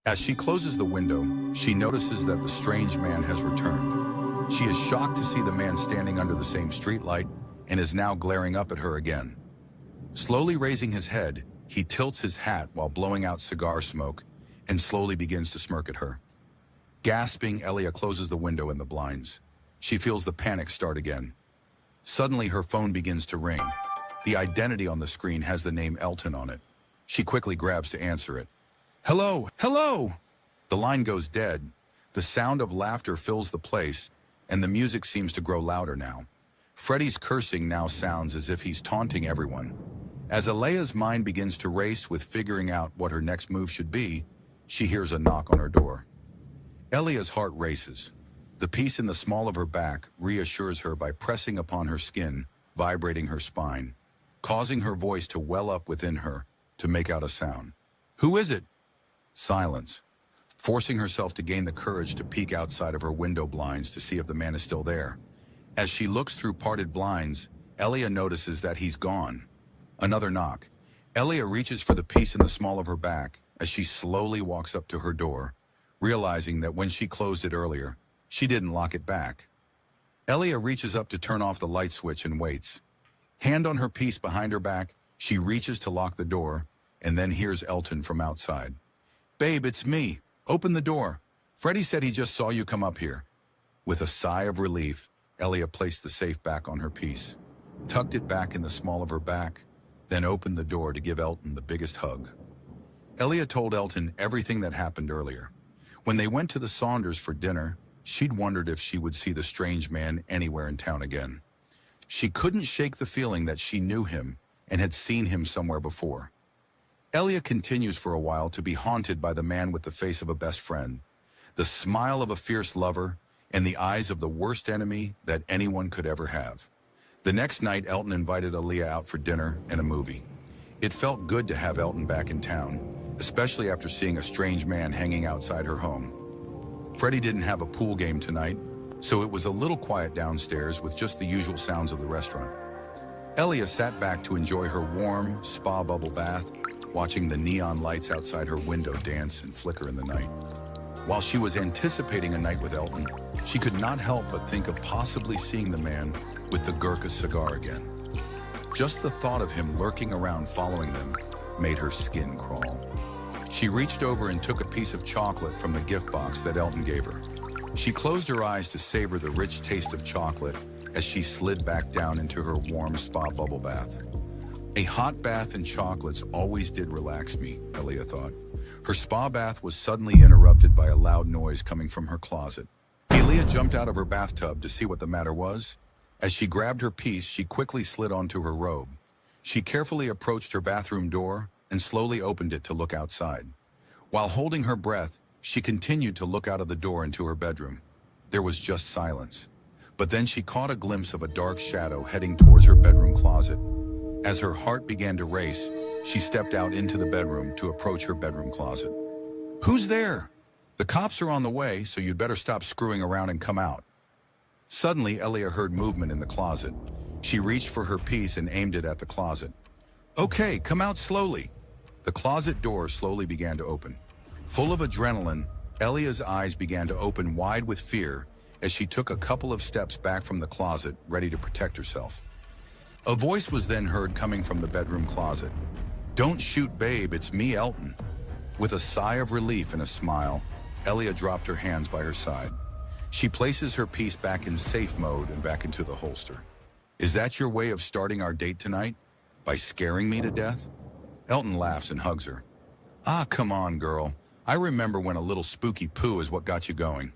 As she closes the window, she notices that the strange man has returned. She is shocked to see the man standing under the same streetlight and is now glaring up at her again. Slowly raising his head, he tilts his hat while blowing out cigar smoke and slowly begins to smirk at her. Gasping, Ellea closes the window and the blinds. She feels the panic start again. Suddenly, her phone begins to ring. The identity on the screen has the name Elton on it. She quickly grabs to answer it. "Hello, hello!" The line goes dead. The sound of laughter fills the place, and the music seems to grow louder now. Freddy's cursing now sounds as if he's taunting everyone. As Ellea's mind begins to race with figuring out what her next move should be, she hears a knock on her door. Ellea's heart races. The piece in the small of her back reassures her by pressing upon her skin, vibrating her spine, causing her voice to well up within her to make out a sound. "Who is it?" Silence. Forcing herself to gain the courage to peek outside of her window blinds to see if the man is still there. As she looks through parted blinds, Ellea notices that he's gone. Another knock. Ellea reaches for the piece in the small of her back as she slowly walks up to her door, realizing that when she closed it earlier, she didn't lock it back. Ellea reaches up to turn off the light switch and waits. Hand on her piece behind her back, she reaches to lock the door and then hears Elton from outside. "Babe, it's me. Open the door. Freddy said he just saw you come up here." With a sigh of relief, Ellea placed the safe back on her piece, tucked it back in the small of her back, then opened the door to give Elton the biggest hug. Ellea told Elton everything that happened earlier. When they went to the Saunders for dinner, she'd wondered if she would see the strange man anywhere in town again. She couldn't shake the feeling that she knew him and had seen him somewhere before. Ellea continues for a while to be haunted by the man with the face of a best friend, the smile of a fierce lover, and the eyes of the worst enemy that anyone could ever have. The next night, Elton invited Ellea out for dinner and a movie. It felt good to have Elton back in town, especially after seeing a strange man hanging outside her home. Freddy didn't have a pool game tonight, so it was a little quiet downstairs with just the usual sounds of the restaurant. Ellea sat back to enjoy her warm, spa bubble bath, watching the neon lights outside her window dance and flicker in the night. While she was anticipating a night with Elton, she could not help but think of possibly seeing the man with the Gurkha cigar again. Just the thought of him lurking around following them made her skin crawl. She reached over and took a piece of chocolate from the gift box that Elton gave her. She closed her eyes to savor the rich taste of chocolate as she slid back down into her warm spa bubble bath. A hot bath and chocolates always did relax me, Ellea thought. Her spa bath was suddenly interrupted by a loud noise coming from her closet. Ellea jumped out of her bathtub to see what the matter was. As she grabbed her piece, she quickly slid onto her robe. She carefully approached her bathroom door and slowly opened it to look outside. While holding her breath, she continued to look out of the door into her bedroom. There was just silence. But then she caught a glimpse of a dark shadow heading towards her bedroom closet. As her heart began to race, she stepped out into the bedroom to approach her bedroom closet. "Who's there? The cops are on the way, so you'd better stop screwing around and come out." Suddenly, Ellea heard movement in the closet. She reached for her piece and aimed it at the closet. "Okay, come out slowly." The closet door slowly began to open. Full of adrenaline, Ellea's eyes began to open wide with fear as she took a couple of steps back from the closet, ready to protect herself. A voice was then heard coming from the bedroom closet. "Don't shoot, babe, it's me, Elton." With a sigh of relief and a smile, Ellea dropped her hands by her side. She places her piece back in safe mode and back into the holster. "Is that your way of starting our date tonight? By scaring me to death?" Elton laughs and hugs her. "Ah, come on, girl. I remember when a little spooky poo is what got you going."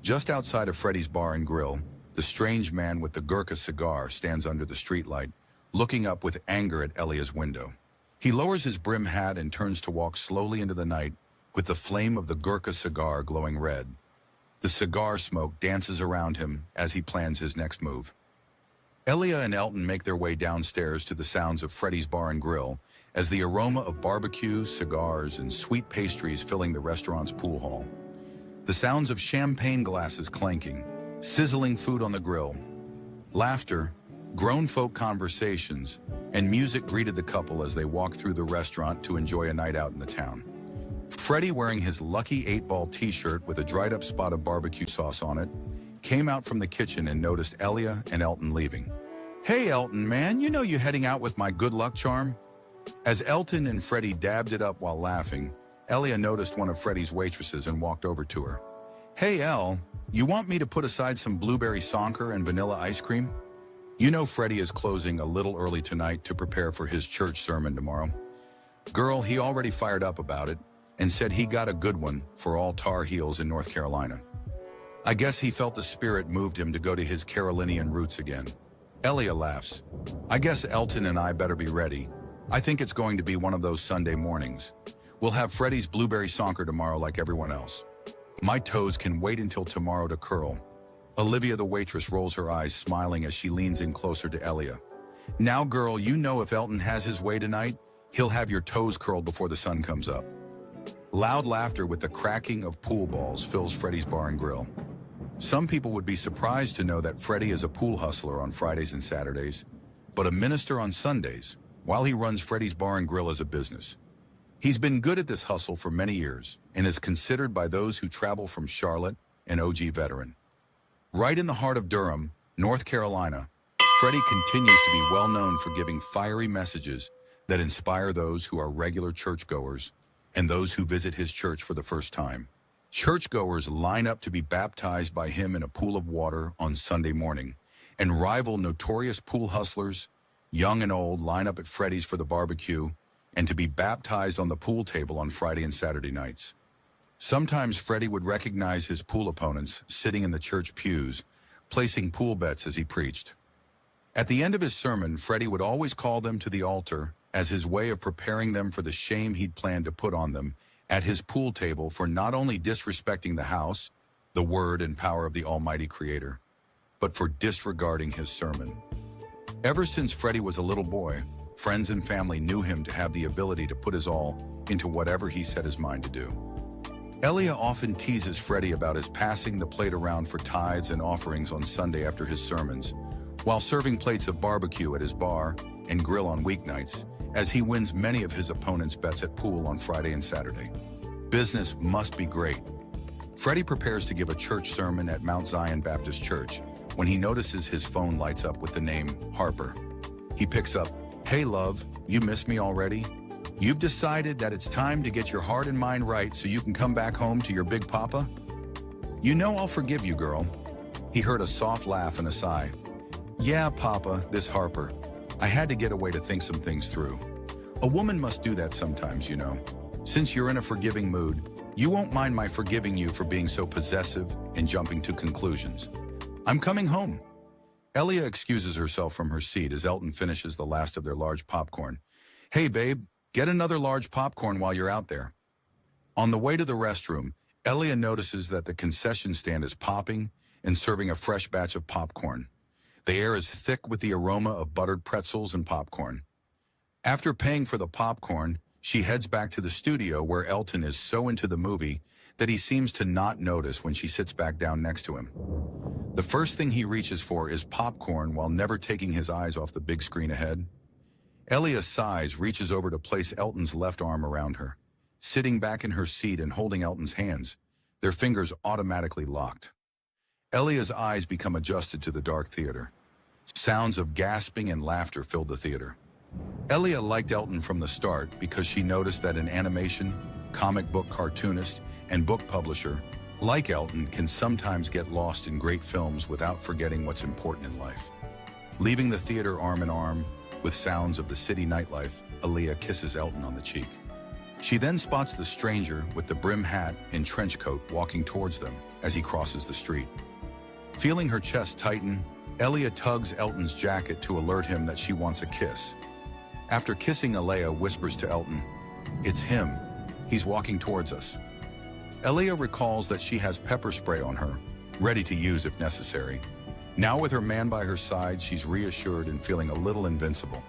Just outside of Freddy's Bar and Grill, the strange man with the Gurkha cigar stands under the streetlight, looking up with anger at Ellea's window. He lowers his brim hat and turns to walk slowly into the night with the flame of the Gurkha cigar glowing red. The cigar smoke dances around him as he plans his next move. Ellea and Elton make their way downstairs to the sounds of Freddy's Bar and Grill as the aroma of barbecue, cigars, and sweet pastries filling the restaurant's pool hall. The sounds of champagne glasses clanking, sizzling food on the grill, laughter, grown folk conversations, and music greeted the couple as they walked through the restaurant to enjoy a night out in the town. Freddie, wearing his lucky 8-ball t-shirt with a dried-up spot of barbecue sauce on it, came out from the kitchen and noticed Ellea and Elton leaving. "Hey, Elton, man, you know you heading out with my good luck charm?" As Elton and Freddie dabbed it up while laughing, Ellea noticed one of Freddie's waitresses and walked over to her. "Hey, Elle, you want me to put aside some blueberry sonker and vanilla ice cream? You know Freddie is closing a little early tonight to prepare for his church sermon tomorrow." Girl, he already fired up about it and said he got a good one for all Tar Heels in North Carolina. I guess he felt the spirit moved him to go to his Carolinian roots again. Ellea laughs. "I guess Elton and I better be ready. I think it's going to be one of those Sunday mornings. We'll have Freddie's blueberry sonker tomorrow like everyone else. My toes can wait until tomorrow to curl." Olivia, the waitress, rolls her eyes, smiling as she leans in closer to Ellea. "Now, girl, you know if Elton has his way tonight, he'll have your toes curled before the sun comes up." Loud laughter with the cracking of pool balls fills Freddie's bar and grill. Some people would be surprised to know that Freddie is a pool hustler on Fridays and Saturdays, but a minister on Sundays, while he runs Freddie's Bar and Grill as a business. He's been good at this hustle for many years and is considered by those who travel from Charlotte an OG veteran. Right in the heart of Durham, North Carolina, Freddie continues to be well known for giving fiery messages that inspire those who are regular churchgoers and those who visit his church for the first time. Churchgoers line up to be baptized by him in a pool of water on Sunday morning, and rival notorious pool hustlers, young and old, line up at Freddie's for the barbecue and to be baptized on the pool table on Friday and Saturday nights. Sometimes Freddie would recognize his pool opponents sitting in the church pews, placing pool bets as he preached. At the end of his sermon, Freddie would always call them to the altar as his way of preparing them for the shame he'd planned to put on them at his pool table for not only disrespecting the house, the word and power of the Almighty Creator, but for disregarding his sermon. Ever since Freddie was a little boy, friends and family knew him to have the ability to put his all into whatever he set his mind to do. Ellea often teases Freddie about his passing the plate around for tithes and offerings on Sunday after his sermons, while serving plates of barbecue at his bar and grill on weeknights, as he wins many of his opponents' bets at pool on Friday and Saturday. Business must be great. Freddie prepares to give a church sermon at Mount Zion Baptist Church when he notices his phone lights up with the name Harper. He picks up, "Hey love, you miss me already? You've decided that it's time to get your heart and mind right so you can come back home to your big papa? You know I'll forgive you, girl." He heard a soft laugh and a sigh. "Yeah, Papa, this Harper. I had to get away to think some things through. A woman must do that sometimes, you know. Since you're in a forgiving mood, you won't mind my forgiving you for being so possessive and jumping to conclusions. I'm coming home." Ellea excuses herself from her seat as Elton finishes the last of their large popcorn. "Hey, babe, get another large popcorn while you're out there." On the way to the restroom, Ellea notices that the concession stand is popping and serving a fresh batch of popcorn. The air is thick with the aroma of buttered pretzels and popcorn. After paying for the popcorn, she heads back to the studio where Elton is so into the movie that he seems to not notice when she sits back down next to him. The first thing he reaches for is popcorn while never taking his eyes off the big screen ahead. Ellea sighs, reaches over to place Elton's left arm around her. Sitting back in her seat and holding Elton's hands, their fingers automatically locked. Ellea's eyes become adjusted to the dark theater. Sounds of gasping and laughter filled the theater. Ellea liked Elton from the start because she noticed that an animation, comic book cartoonist, and book publisher, like Elton, can sometimes get lost in great films without forgetting what's important in life. Leaving the theater arm in arm, with sounds of the city nightlife, Ellea kisses Elton on the cheek. She then spots the stranger with the brim hat and trench coat walking towards them as he crosses the street. Feeling her chest tighten, Ellea tugs Elton's jacket to alert him that she wants a kiss. After kissing, Ellea whispers to Elton, "It's him. He's walking towards us." Ellea recalls that she has pepper spray on her, ready to use if necessary. Now with her man by her side, she's reassured and feeling a little invincible.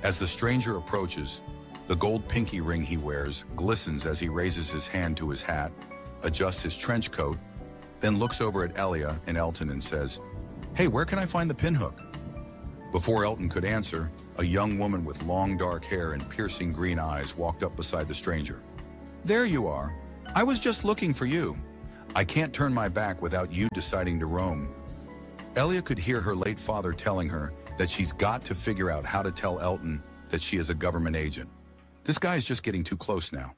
As the stranger approaches, the gold pinky ring he wears glistens as he raises his hand to his hat, adjusts his trench coat, then looks over at Ellea and Elton and says, "Hey, where can I find the pinhook?" Before Elton could answer, a young woman with long dark hair and piercing green eyes walked up beside the stranger. There you are. I was just looking for you. I can't turn my back without you deciding to roam. Ellea could hear her late father telling her that she's got to figure out how to tell Elton that she is a government agent. This guy's just getting too close now.